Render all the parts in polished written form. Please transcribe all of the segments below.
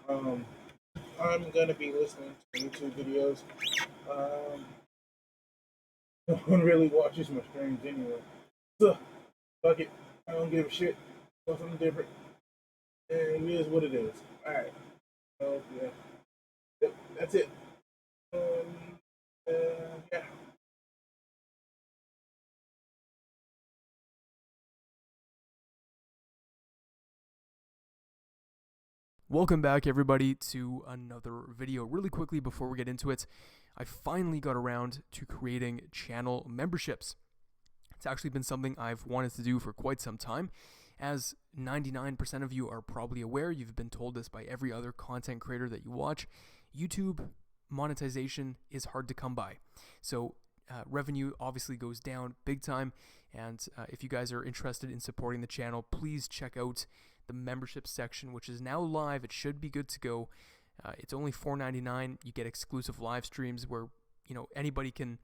Um, I'm gonna be listening to YouTube videos. Um, no one really watches my streams anyway. So, fuck it. I don't give a shit. Do something different. And it is what it is. Alright. So, yeah. Yep, that's it. Yeah. Welcome back, everybody, to another video. Really quickly before we get into it, I finally got around to creating channel memberships. It's actually been something I've wanted to do for quite some time. As 99% of you are probably aware, you've been told this by every other content creator that you watch, YouTube monetization is hard to come by. So revenue obviously goes down big time, and if you guys are interested in supporting the channel, please check out the membership section, which is now live. It should be good to go. It's only $4.99. You get exclusive live streams where anybody can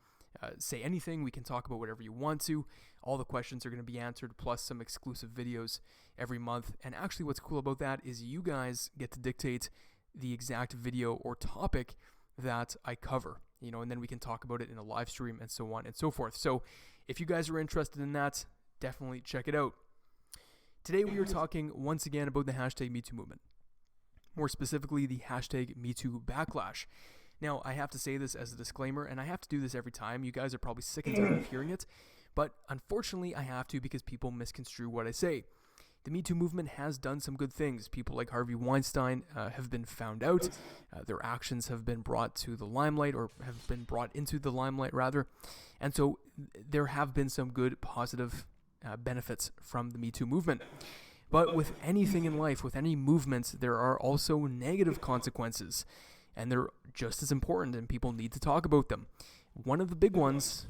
say anything. We can talk about whatever you want to. All the questions are going to be answered, plus some exclusive videos every month. And actually what's cool about that is you guys get to dictate the exact video or topic that I cover, and then we can talk about it in a live stream and so on and so forth. So if you guys are interested in that, definitely check it out. Today we are talking once again about the hashtag MeToo movement. More specifically, the hashtag MeToo backlash. Now, I have to say this as a disclaimer, and I have to do this every time. You guys are probably sick and tired of hearing it, but unfortunately I have to because people misconstrue what I say. The MeToo movement has done some good things. People like Harvey Weinstein have been found out. Their actions have been brought to the limelight, or have been brought into the limelight, rather. And so there have been some good, positive benefits from the MeToo movement. But with anything in life, with any movement, there are also negative consequences. And they're just as important, and people need to talk about them. One of the big ones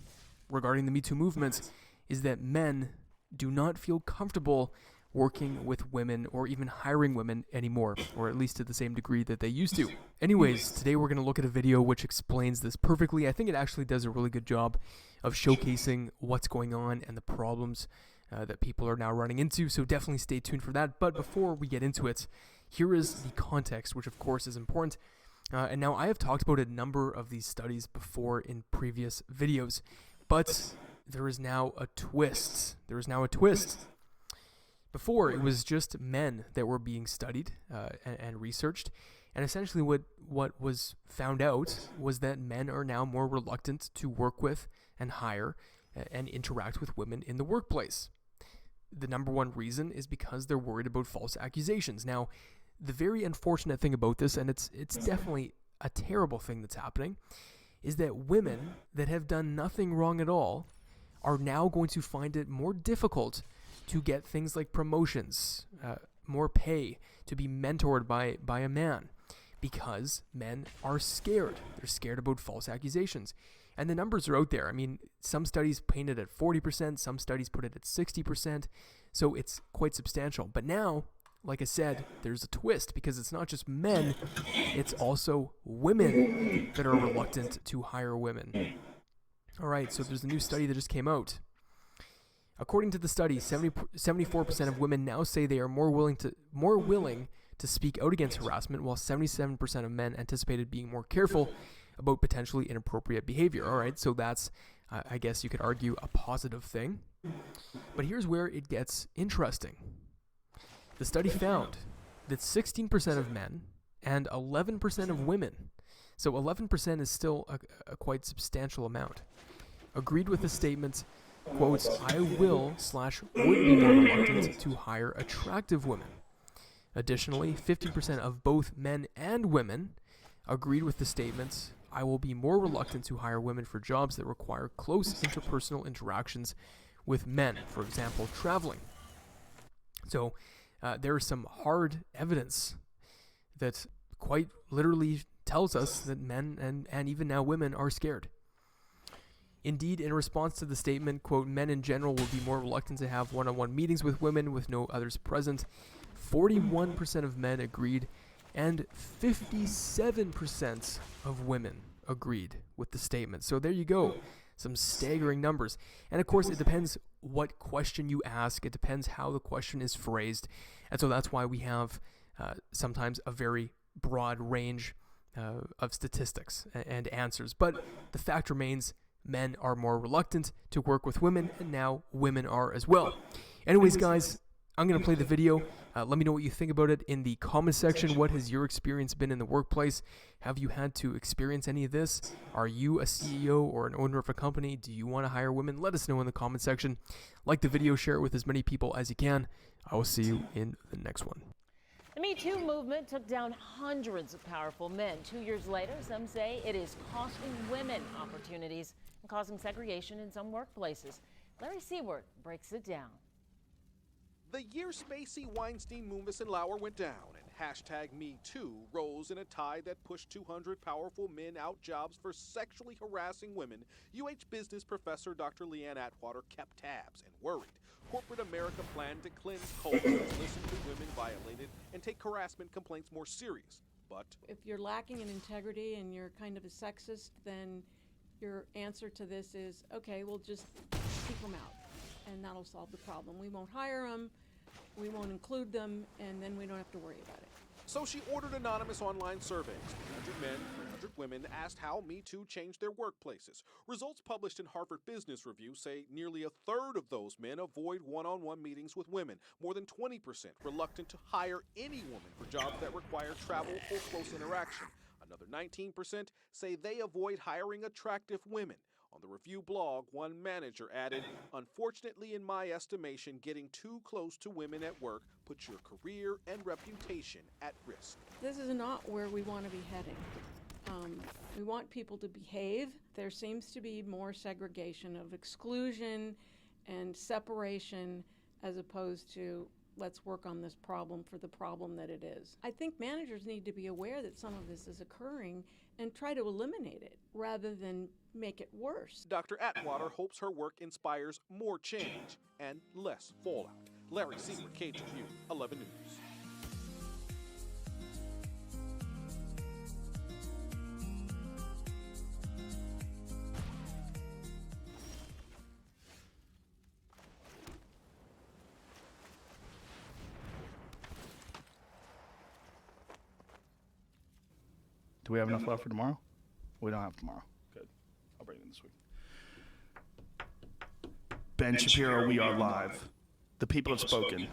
regarding the MeToo movement is that men do not feel comfortable working with women or even hiring women anymore, or at least to the same degree that they used to. Anyways, today we're going to look at a video which explains this perfectly. I think it actually does a really good job of showcasing what's going on and the problems that people are now running into, so definitely stay tuned for that. But before we get into it, here is the context, which of course is important. And now I have talked about a number of these studies before in previous videos, but there is now a twist. Before, it was just men that were being studied and researched, and essentially what was found out was that men are now more reluctant to work with and hire and interact with women in the workplace. The number one reason is because they're worried about false accusations. Now, the very unfortunate thing about this, and it's definitely a terrible thing that's happening, is that women that have done nothing wrong at all are now going to find it more difficult to get things like promotions, more pay, to be mentored by a man, because men are scared. They're scared about false accusations. And the numbers are out there. I mean, some studies paint it at 40%, some studies put it at 60%, so it's quite substantial. But now, like I said, there's a twist, because it's not just men, it's also women that are reluctant to hire women. All right, so there's a new study that just came out. According to the study, 74% of women now say they are more willing to speak out against harassment, while 77% of men anticipated being more careful about potentially inappropriate behavior. All right, so that's, I guess you could argue, a positive thing. But here's where it gets interesting. The study found that 16% of men and 11% of women, so 11% is still a quite substantial amount, agreed with the statement, quote, "I will/would be more reluctant to hire attractive women." Additionally, 50% of both men and women agreed with the statement, "I will be more reluctant to hire women for jobs that require close interpersonal interactions with men, for example, traveling." So there is some hard evidence that quite literally tells us that men and even now women are scared. Indeed, in response to the statement, quote, "Men in general will be more reluctant to have one-on-one meetings with women with no others present," 41% of men agreed, and 57% of women agreed with the statement. So there you go. Some staggering numbers. And of course, it depends what question you ask. It depends how the question is phrased. And so that's why we have sometimes a very broad range of statistics and answers. But the fact remains, men are more reluctant to work with women, and now women are as well. Anyways, guys, I'm going to play the video. Let me know what you think about it in the comment section. What has your experience been in the workplace? Have you had to experience any of this? Are you a CEO or an owner of a company? Do you want to hire women? Let us know in the comment section. Like the video, share it with as many people as you can. I will see you in the next one. The Me Too movement took down hundreds of powerful men. 2 years later, some say it is costing women opportunities and causing segregation in some workplaces. Larry Seward breaks it down. The year Spacey, Weinstein, Moomis, and Lauer went down, and hashtag #MeToo rose in a tide that pushed 200 powerful men out jobs for sexually harassing women. UH business professor Dr. Leanne Atwater kept tabs and worried. Corporate America planned to cleanse cultures, listen to women violated, and take harassment complaints more serious. But if you're lacking in integrity and you're kind of a sexist, then your answer to this is, okay, we'll just keep them out, and that'll solve the problem. We won't hire them, we won't include them, and then we don't have to worry about it. so she ordered anonymous online surveys. 300 men, 300 women asked how Me Too changed their workplaces. Results published in Harvard Business Review say nearly a third of those men avoid one-on-one meetings with women. More than 20% reluctant to hire any woman for jobs that require travel or close interaction. Another 19% say they avoid hiring attractive women. On the review blog, one manager added, "Unfortunately, in my estimation, getting too close to women at work puts your career and reputation at risk." This is not where we want to be heading. We want people to behave. There seems to be more segregation of exclusion and separation as opposed to let's work on this problem for the problem that it is. I think managers need to be aware that some of this is occurring and try to eliminate it rather than make it worse. Dr. Atwater hopes her work inspires more change and less fallout. Larry Seward, KGU 11 News. Do we have enough left for tomorrow? We don't have tomorrow. Good. I'll bring it in this week. Ben Shapiro, we are live. The people have spoken.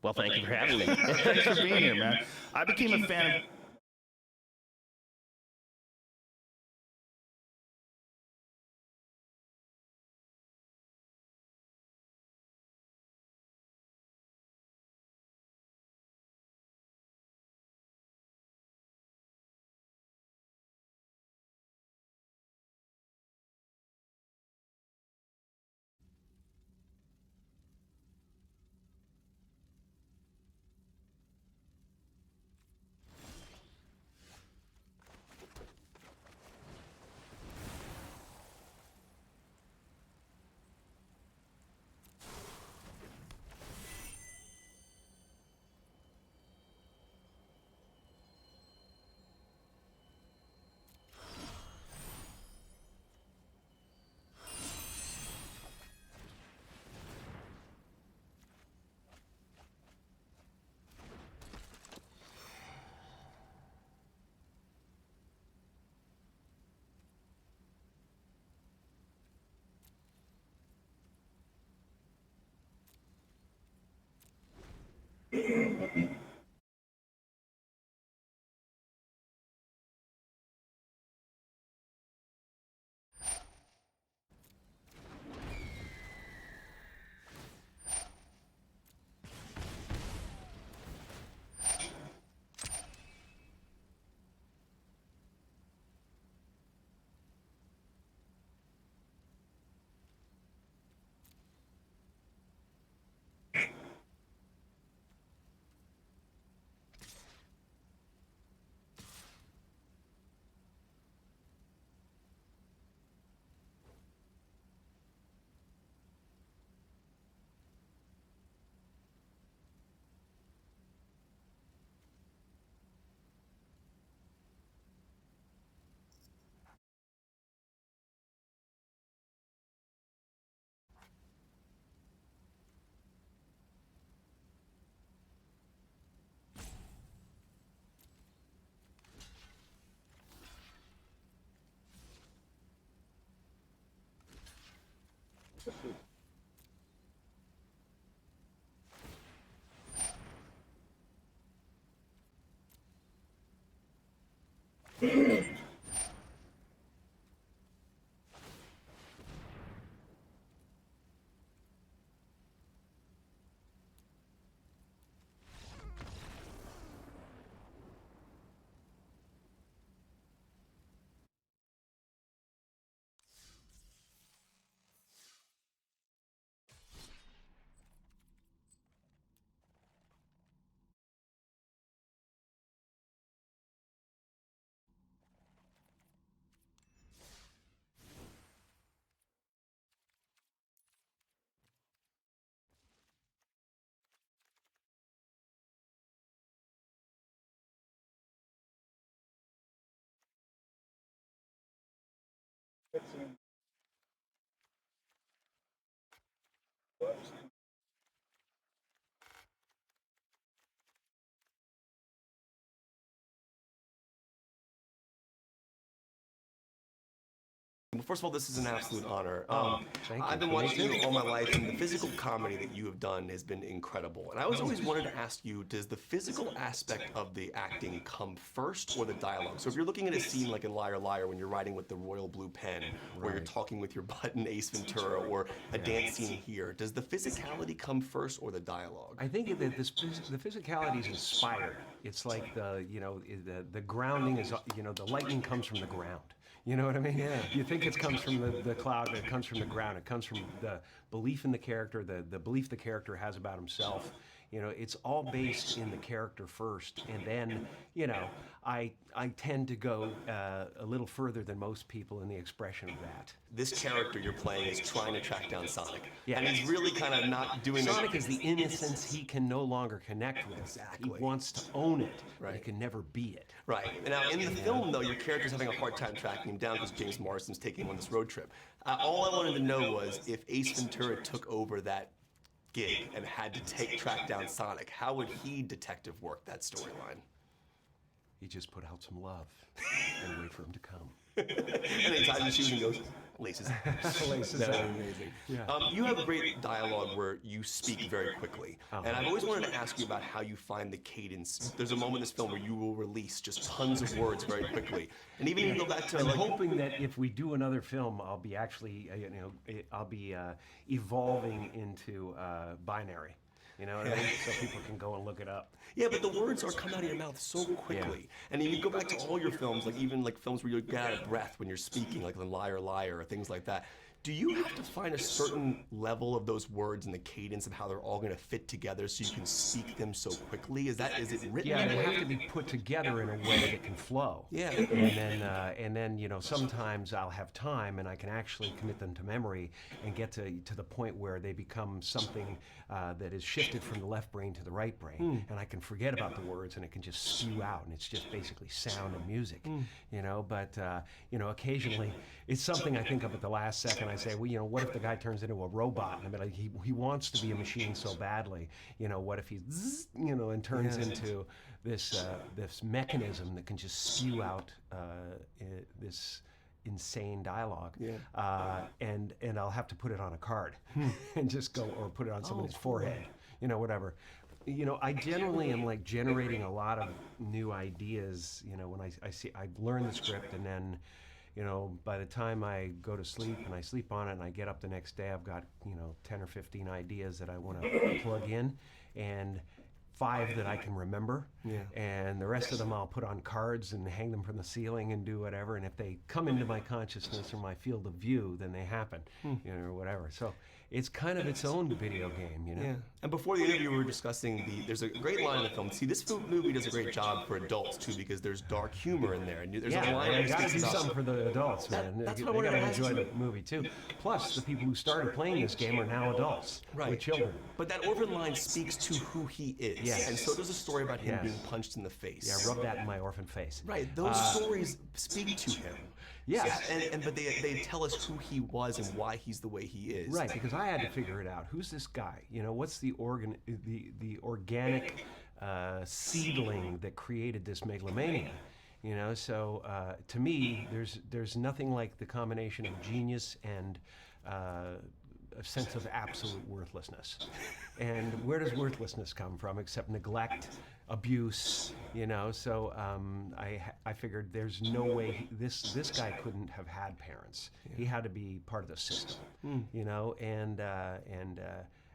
Well, thank you for having me. Thanks for being here, man. I became a fan of... Let's see. Let's see. Well, first of all, this is an absolute honor. I've been watching you all my life, and the physical comedy that you have done has been incredible. And I was always wanted to ask you, does the physical aspect of the acting come first or the dialogue? So if you're looking at a scene like in Liar Liar when you're writing with the royal blue pen, or you're talking with your butt in Ace Ventura, or a dance scene here, does the physicality come first or the dialogue? I think that the physicality is inspired. It's like the grounding is, the lightning comes from the ground. You know what I mean? Yeah. You think it comes from the cloud, but it comes from the ground. It comes from the belief in the character, the belief the character has about himself. It's all based in the character first, and then, I tend to go a little further than most people in the expression of that. This character you're playing is trying to track down Sonic. Yeah. And he's really kind of not doing Sonic is the innocence he can no longer connect with. Exactly. He wants to own it, but he Right. can never be it. Right. And now in the film, though, your character's having a hard time tracking him down because James Marsden's taking him on this road trip. All I wanted to know was if Ace Ventura took over that gig and had to track down Sonic, how would he detective work that storyline? He just put out some love and wait for him to come. And he ties his shoes and goes, laces. Laces That's out. amazing. Yeah. You have a great dialogue where you speak very quickly. And I've always wanted to ask you about how you find the cadence. There's a moment in this film where you will release just tons of words very quickly. And even if you go back to I'm hoping that if we do another film, I'll be actually, I'll be evolving into binary. You know what I mean? So people can go and look it up. Yeah, but the words are come out of your mouth so quickly. Yeah. And if you go back to all your films, like even like films where you get out of breath when you're speaking, like in Liar Liar or things like that, do you have to find a certain level of those words and the cadence of how they're all going to fit together so you can speak them so quickly? Is it written? Yeah, that they way? have to be put together in a way that can flow. Yeah. And then sometimes I'll have time and I can actually commit them to memory and get to the point where they become something that is shifted from the left brain to the right brain, and I can forget about the words and it can just spew out, and it's just basically sound and music. But occasionally it's something I think of at the last second. I say, well, what if the guy turns into a robot? And I mean, like, he wants to be a machine so badly. What if he, and turns into this mechanism that can just spew out this insane dialogue. And I'll have to put it on a card and just go, or put it on somebody's forehead, whatever. I generally am like generating a lot of new ideas. When I learn the script, and then by the time I go to sleep and I sleep on it and I get up the next day, I've got, 10 or 15 ideas that I want to plug in, and 5 that I can remember. And the rest of them I'll put on cards and hang them from the ceiling and do whatever. And if they come into my consciousness or my field of view, then they happen, or whatever. So it's kind of its own video game, Yeah. And before the interview, we were discussing there's a great line in the film. See, this movie does a great job for adults too, because there's dark humor in there, and there's a line you that gotta speaks do about something for the adults, man. that's They what I wanted gotta to ask enjoy you. the movie too. Plus, the people who started playing this game are now adults with children. But that orphan line speaks to who he is. Yes. And so there's a story about him Yes. being punched in the face. Yeah, rub that in my orphan face. Right. Those stories speak to him. Yes. But they tell us who he was and why he's the way he is. Right, because I had to figure it out. Who's this guy? What's the organic seedling that created this megalomania? So to me, there's nothing like the combination of genius and a sense of absolute worthlessness. And where does worthlessness come from except neglect, abuse, you know? So I figured there's no way this guy couldn't have had parents. He had to be part of the system, you know? And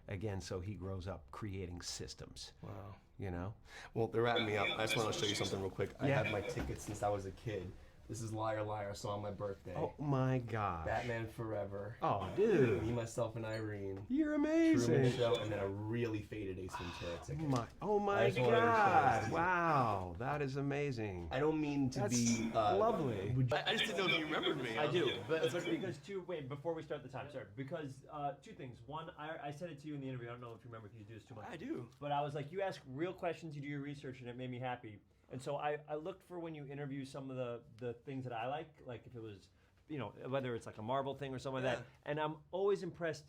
again, so he grows up creating systems. Wow. You know? Well, they're wrapping me up. I just want to show you something real quick. I Yeah. had my tickets since I was a kid. This is Liar Liar, saw on my birthday. Oh my God. Batman Forever. Oh, dude. Me, Myself, and Irene. You're amazing. Truman Show, and then a really faded Ace Ventura ticket. Oh my I just wanted to show God! this to you. Wow, that is amazing. I don't mean to That's be lovely. I just didn't know if you remembered me. I do, but because wait, before we start the time, sorry, because two things. One, I said it to you in the interview. I don't know if you remember, because you do this too much. I do. But I was like, you ask real questions, you do your research, and it made me happy. And so I looked for when you interview some of the things that I like if it was, you know, whether it's like a Marvel thing or something like that. And I'm always impressed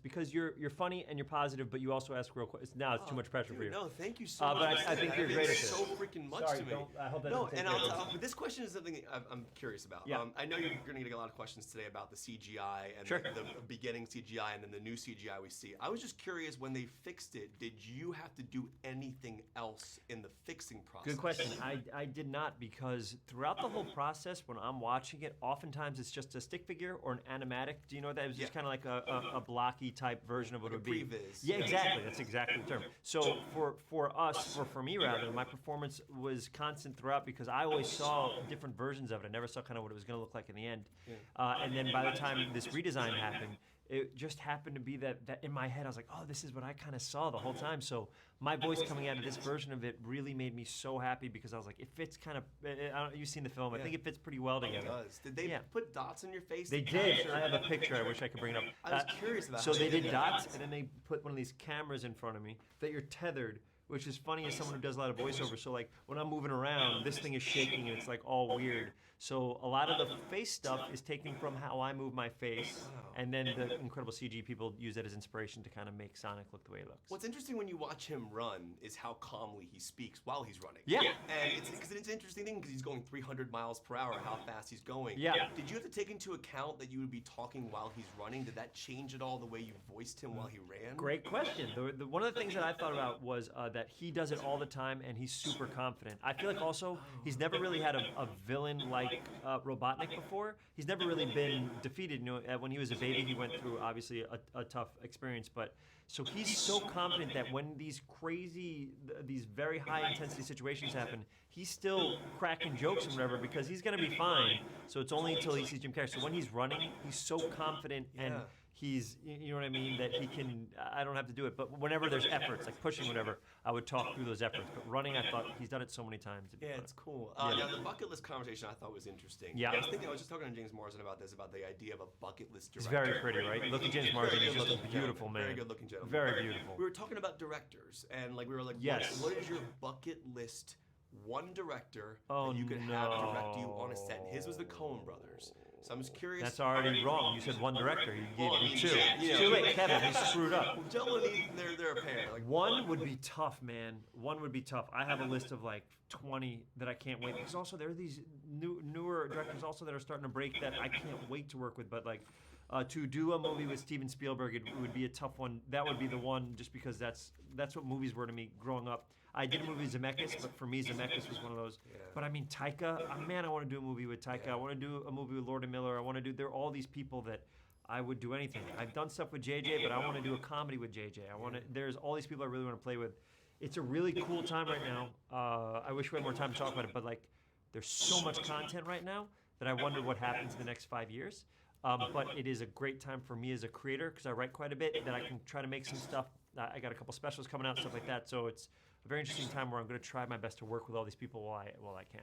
because you're funny and you're positive, but you also ask real questions. Now it's too much pressure for you. No, thank you so But much. I think you're That great at means this. so freaking much Sorry, to me. I hope that No, doesn't and take but this question is something I'm curious about. Yeah. I know you're going to get a lot of questions today about the CGI and Sure. the beginning CGI and then the new CGI we see. I was just curious, when they fixed it, did you have to do anything else in the fixing process? Good question. I did not, because throughout the whole process, when I'm watching it, oftentimes it's just a stick figure or an animatic. Do you know what that is? Just kind of like a blocky type version of what it would be. Previs. Yeah, exactly. That's exactly the term. So for me rather, my performance was constant throughout, because I always saw different versions of it. I never saw kind of what it was going to look like in the end. And then by the time this redesign happened, it just happened to be that in my head I was like, oh, this is what I kind of saw the whole time. So my voice coming out of this version of it really made me so happy, because I was like, it fits kind of. You've seen the film. I think it fits pretty well together. It does. Did they put dots in your face? They did. I have a picture. I wish I could bring it up. I was curious about So how they they did did dots, that. and then they put one of these cameras in front of me that you're tethered, which is funny as someone who does a lot of voiceover. So like when I'm moving around, this thing is shaking and it's like all weird. So a lot of the face stuff is taken from how I move my face, and then the incredible CG people use that as inspiration to kind of make Sonic look the way he looks. What's interesting when you watch him run is how calmly he speaks while he's running. Yeah. And it's an interesting thing, because he's going 300 miles per hour, how fast he's going. Yeah. Did you have to take into account that you would be talking while he's running? Did that change at all the way you voiced him while he ran? Great question. One of the things that I thought about was that he does it all the time, and he's super confident. I feel like also he's never really had a villain like Robotnik before. He's never really been defeated. You know, when he was a baby, he went through obviously a tough experience, but so he's so confident that when these very high intensity situations happen, he's still cracking jokes and whatever, because he's gonna be fine. So it's only until he sees Jim Carrey. So when he's running, he's so confident and he's, you know what I mean, that he can, I don't have to do it. But whenever there's efforts, like pushing whatever, I would talk through those efforts. But running, I thought he's done it so many times. Yeah, it's cool. Yeah. Now, the bucket list conversation I thought was interesting. Yeah. I was just talking to James Morrison about this, about the idea of a bucket list He's director. very pretty, right? Look at James Marsden. He's just a beautiful man. Very good looking gentleman. Very beautiful. We were talking about directors, and like we were like, Yes. what is your bucket list? One director Oh, that you could have direct you on a set. And his was the Coen brothers. So I'm just curious. That's already wrong. You said one director. You gave Well, I me mean, two. yeah. Too late, Kevin. You screwed up. Joel and Ethan, they're a pair. Like, One would be tough, man. One would be tough. I have a list of like 20 that I can't wait. Because also there are these newer directors also that are starting to break that I can't wait to work with. But like to do a movie with Steven Spielberg, it would be a tough one. That would be the one, just because that's what movies were to me growing up. I did a movie with Zemeckis, but for me Zemeckis was one of those. Yeah. But I mean Taika, man, I want to do a movie with Taika. I want to do a movie with Lord and Miller. There are all these people that I would do anything. I've done stuff with JJ, but I want to do a comedy with JJ. There's all these people I really want to play with. It's a really cool time right now. I wish we had more time to talk about it, but like, there's so much content right now that I wonder what happens in the next 5 years. But it is a great time for me as a creator, because I write quite a bit, that I can try to make some stuff. I got a couple specials coming out, stuff like that. So it's a very interesting time where I'm going to try my best to work with all these people while I can.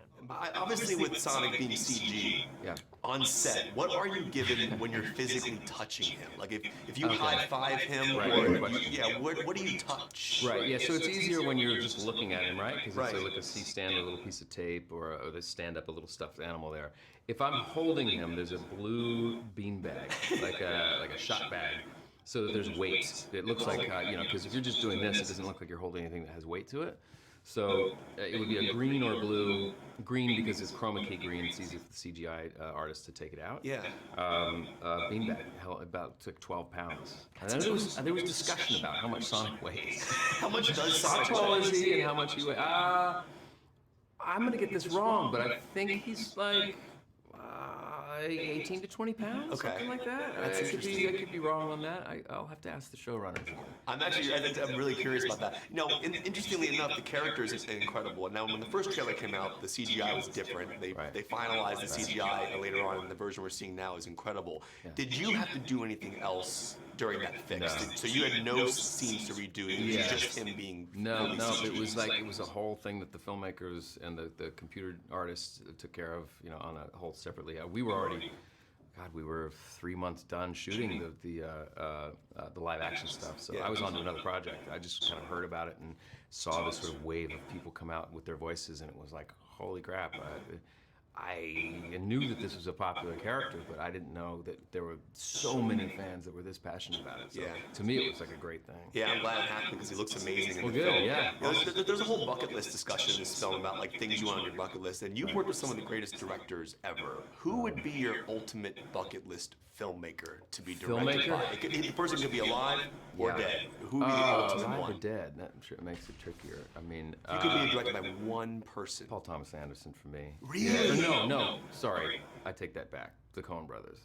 Obviously, with Sonic being CG on set, what are you given when you're physically touching him? Like if you high five him, what do you touch? Right. Yeah. So it's easier when you're just looking at him, right? Because it's like a C-stand, a little piece of tape, or they stand up a little stuffed animal there. If I'm holding him, there's a blue beanbag, like a shot bag. So that there's weight. It looks like, because if you're just doing this, it doesn't look like you're holding anything that has weight to it. So it would be a green or blue. Green because it's chroma key green. It's easy for the CGI artist to take it out. Yeah. Beanbag about took 12 pounds. And then there was discussion about how much Sonic weighs. How much does How Sonic tall weigh? is he and how much he weighs? I'm gonna get this wrong, but I think he's like 18 to 20 pounds, Okay. something like that. That's I could be wrong on that. I'll have to ask the showrunners. I'm really curious about that. You know, interestingly enough, the characters is incredible. Now, when the first trailer came out, the CGI was different. They finalized the CGI later on, and the version we're seeing now is incredible. Yeah. Did you have to do anything else during that fix? No. So you had no scenes to redo. It was just him being. No, CGI. it was a whole thing that the filmmakers and the computer artists took care of, you know, on a whole separately. We were already, we were 3 months done shooting the live action stuff. So I was on to another project. I just kind of heard about it and saw this sort of wave of people come out with their voices, and it was like, holy crap. I knew that this was a popular character, but I didn't know that there were so many fans that were this passionate about it. So to me, it was like a great thing. Yeah, I'm glad it happened because he looks amazing in Well, the good, film. yeah. You know, there's a whole bucket list discussion in this film about like things you want on your bucket list, and you've worked with some of the greatest directors ever. Who would be your ultimate bucket list filmmaker to be directed by? The person could be alive or dead. Who would be the ultimate alive one? or dead? That makes it trickier. I mean, You could be directed by one person. Paul Thomas Anderson for me. Really? No. Sorry, I take that back. The Coen Brothers.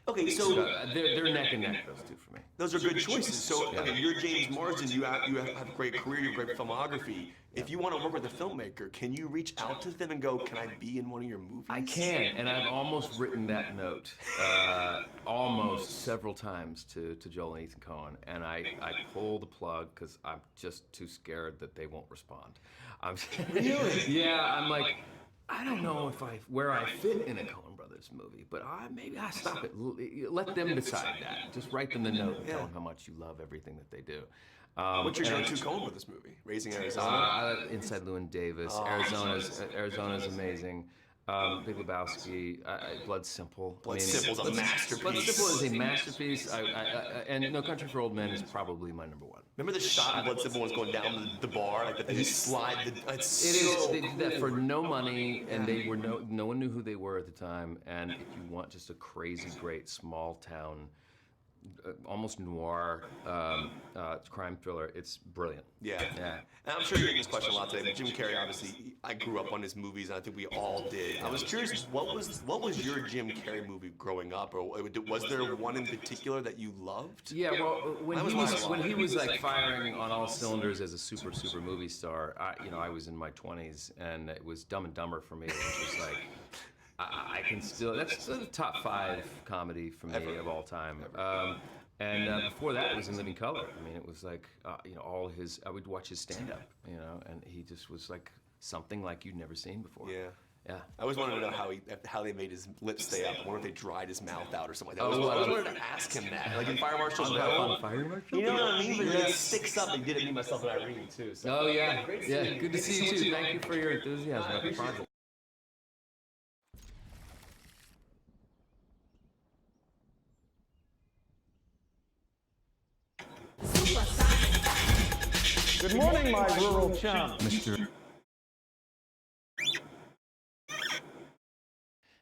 Okay, so they're neck and neck. Those two for me. those are good choices. So okay, you're James Marsden. You have a great career. You have great filmography. If you want to work with a filmmaker, can you reach out to them and go, "Can I be in one of your movies?" I can, and I've almost written that note, almost several times to Joel and Ethan Coen, and I pull the plug because I'm just too scared that they won't respond. Really? Yeah, I'm like, I don't know where I fit in a Coen Brothers movie, but maybe I stop it. Let them decide that. Just write them the note and tell them how much you love everything that they do. What's your go-to Coen Brothers movie? Raising Arizona. Inside Llewyn Davis. Arizona's amazing. Big Lebowski. Blood Simple. Blood Simple's a masterpiece. Blood Simple is a masterpiece. And No Country for Old Men is probably my number one. Remember the shot in Blood Simple was going down the bar, like that they just slide the. They did that for no money, and they were no one knew who they were at the time. And if you want just a crazy, great small town, almost noir crime thriller, it's brilliant. Yeah. And I'm sure you're getting this question a lot today. But Jim Carrey, obviously, I grew up on his movies, and I think we all did. I was curious, what was your Jim Carrey movie growing up, or was there one in particular that you loved? Yeah, well, when he was like firing on all cylinders as a super movie star, I was in my 20s, and it was Dumb and Dumber for me. It was just like. I can still, that's still the top 5 comedy for me of all time. And before that, it was In Living Color. I mean, it was like, I would watch his stand-up, and he just was like something like you'd never seen before. Yeah. I always wanted to know how they made his lips stay up. I wonder if they dried his mouth out or something like that. I always wanted to ask him that. Like in Fire Marshal's Will. You know what I mean? But it sticks up. They did it, me, myself, and Irene, too. So. Oh, yeah. Yeah, good to see you, too. Thank you for your enthusiasm about the project. Good morning, my rural chum. Mr.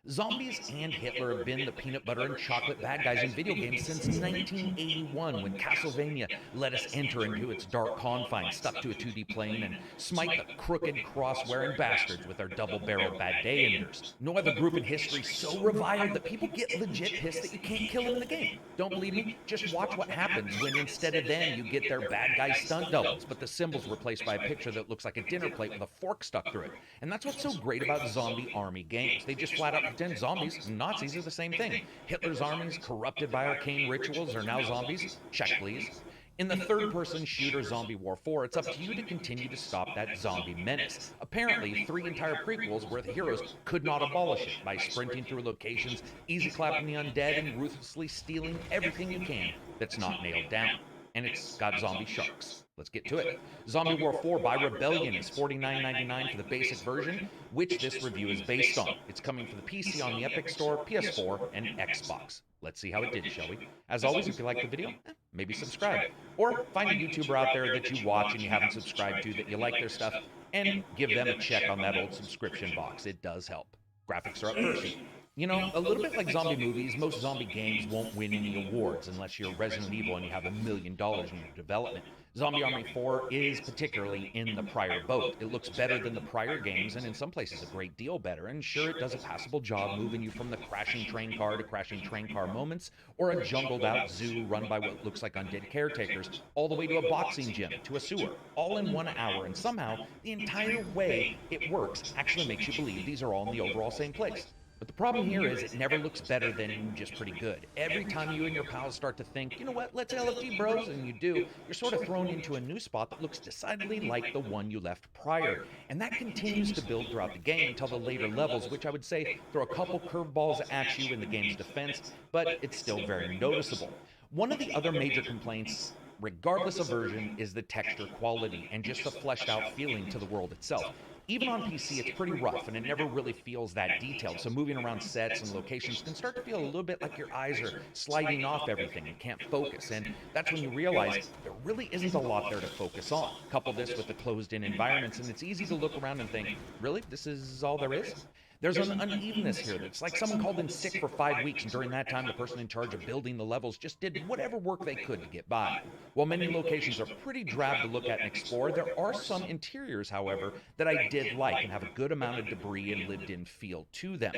Zombies and Hitler have been the peanut butter and chocolate bad guys in video games since 1981, when Castlevania let us enter into its dark confines, stuck to a 2D plane, and smite the crooked, cross-wearing bastards with their double-barreled bad day enders. No other group in history so reviled that people get legit pissed that you can't kill them in the game. Don't believe me? Just watch what happens when instead of them you get their bad guy stunt doubles, but the symbol's replaced by a picture that looks like a dinner plate with a fork stuck through it. And that's what's so great about zombie army games. They just flat out pretend zombies and Nazis are the same thing. Hitler's armies, corrupted by arcane rituals, are now zombies? Check, please. In the third-person shooter Zombie War 4, it's up to you to continue to stop that zombie menace. Apparently, 3 entire prequels where the heroes could not abolish it by sprinting through locations, easy-clapping the undead, and ruthlessly stealing everything you can that's not nailed down. And it's got zombie sharks. Let's get to it. Zombie War 4 by Rebellion is $49.99 for the basic version, which this review is based on. It's coming for the PC on the Epic Store, PS4, and Xbox. Let's see how it did, shall we? As always, if you like the video, maybe subscribe. Or find a YouTuber out there that you watch and you haven't subscribed to that you like their stuff, and give them a check on that old subscription box. It does help. Graphics are up first. You know, a little bit like zombie movies, most zombie games won't win any awards unless you're Resident Evil and you have $1 million in your development. Zombie Army 4 is particularly in the prior boat. It looks better than the prior games, and in some places a great deal better. And sure, it does a passable job moving you from the crashing train car to crashing train car moments, or a jungled out zoo run by what looks like undead caretakers, all the way to a boxing gym, to a sewer, all in 1 hour. And somehow, the entire way it works actually makes you believe these are all in the overall same place. But the problem here is it never looks better than just pretty good. Every time you and your pals start to think, you know what, let's LFG bros, and you do, you're sort of thrown into a new spot that looks decidedly like the one you left prior. And that continues to build throughout the game until the later levels, which I would say throw a couple curveballs at you in the game's defense, but it's still very noticeable. One of the other major complaints, regardless of version, is the texture quality and just the fleshed out feeling to the world itself. Even on PC, it's pretty rough, and it never really feels that detailed, so moving around sets and locations can start to feel a little bit like your eyes are sliding off everything and can't focus, and that's when you realize there really isn't a lot there to focus on. Couple this with the closed-in environments, and it's easy to look around and think, really, this is all there is? There's an unevenness here that's like someone called in sick for 5 weeks, and during that time, the person in charge of building the levels just did whatever work they could to get by. While many locations are pretty drab to look at and explore, there are some interiors, however, that I did like and have a good amount of debris and lived-in feel to them.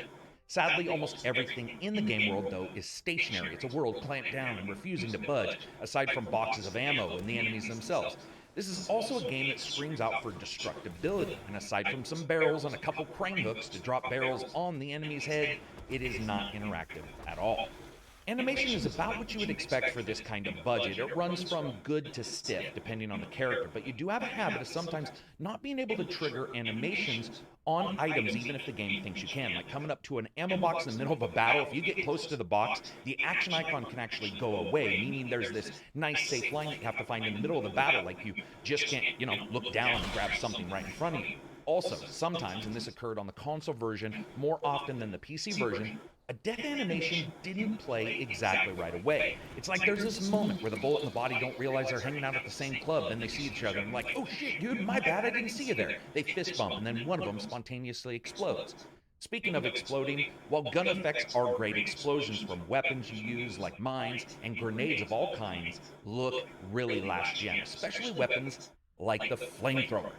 Sadly, almost everything in the game world, though, is stationary. It's a world clamped down and refusing to budge, aside from boxes of ammo and the enemies themselves. This is also a game that screams out for destructibility, and aside from some barrels and a couple crane hooks to drop barrels on the enemy's head, it is not interactive at all. Animation is about what you would expect for this kind of budget. It runs from good to stiff, depending on the character, but you do have a habit of sometimes not being able to trigger animations on items even if the game thinks you can. Like coming up to an ammo box in the middle of a battle, if you get close to the box, the action icon can actually go away, meaning there's this nice safe line that you have to find in the middle of the battle, like you just can't, look down and grab something right in front of you. Also, sometimes, and this occurred on the console version more often than the PC version, a death animation didn't play exactly right away. It's like there's this moment where the bullet and the body don't realize they're hanging out at the same club, then they see each other and like, oh shit, dude, my bad, I didn't see you there. They fist bump, and then one of them spontaneously explodes. Speaking of exploding, while gun effects are great, explosions from weapons you use like mines and grenades of all kinds look really last gen, especially weapons like the flamethrower.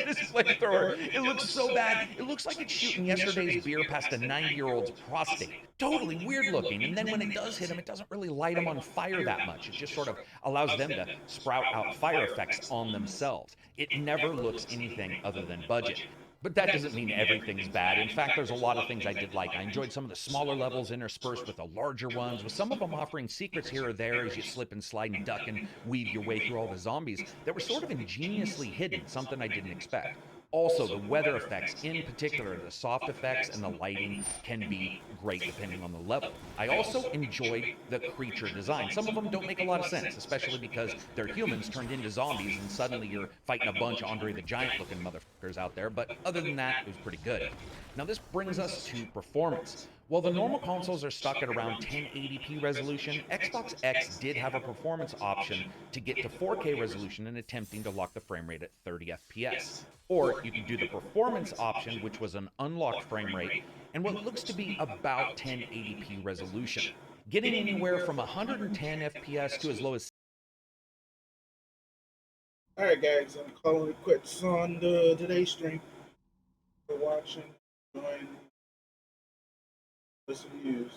This flamethrower, it looks so bad. It looks like it's shooting yesterday's beer past a 90-year-old's prostate. Totally weird looking, and then when it does hit him, it doesn't really light him on fire that much. It just sort of allows them to sprout out fire effects on themselves. It never looks anything other than budget. But that doesn't mean everything's bad. In fact, there's a lot of things I did like. I enjoyed some of the smaller levels interspersed with the larger ones, with some of them offering secrets here or there as you slip and slide and duck and weave your way through all the zombies that were sort of ingeniously hidden, something I didn't expect. Also, the weather effects, in particular, the soft effects and the lighting can be great depending on the level. I also enjoyed the creature design. Some of them don't make a lot of sense, especially because they're humans turned into zombies and suddenly you're fighting a bunch of Andre the Giant looking motherfuckers out there, but other than that, it was pretty good. Now this brings us to performance. While the normal consoles are stuck at around 1080p resolution, Xbox X did have a performance option to get to 4K resolution and attempting to lock the frame rate at 30 FPS. Or you could do the performance option, which was an unlocked frame rate, and what looks to be about 1080p resolution, getting anywhere from 110 FPS to as low as... Alright guys, I'm calling it quits on today's stream. For watching, join, listen to views.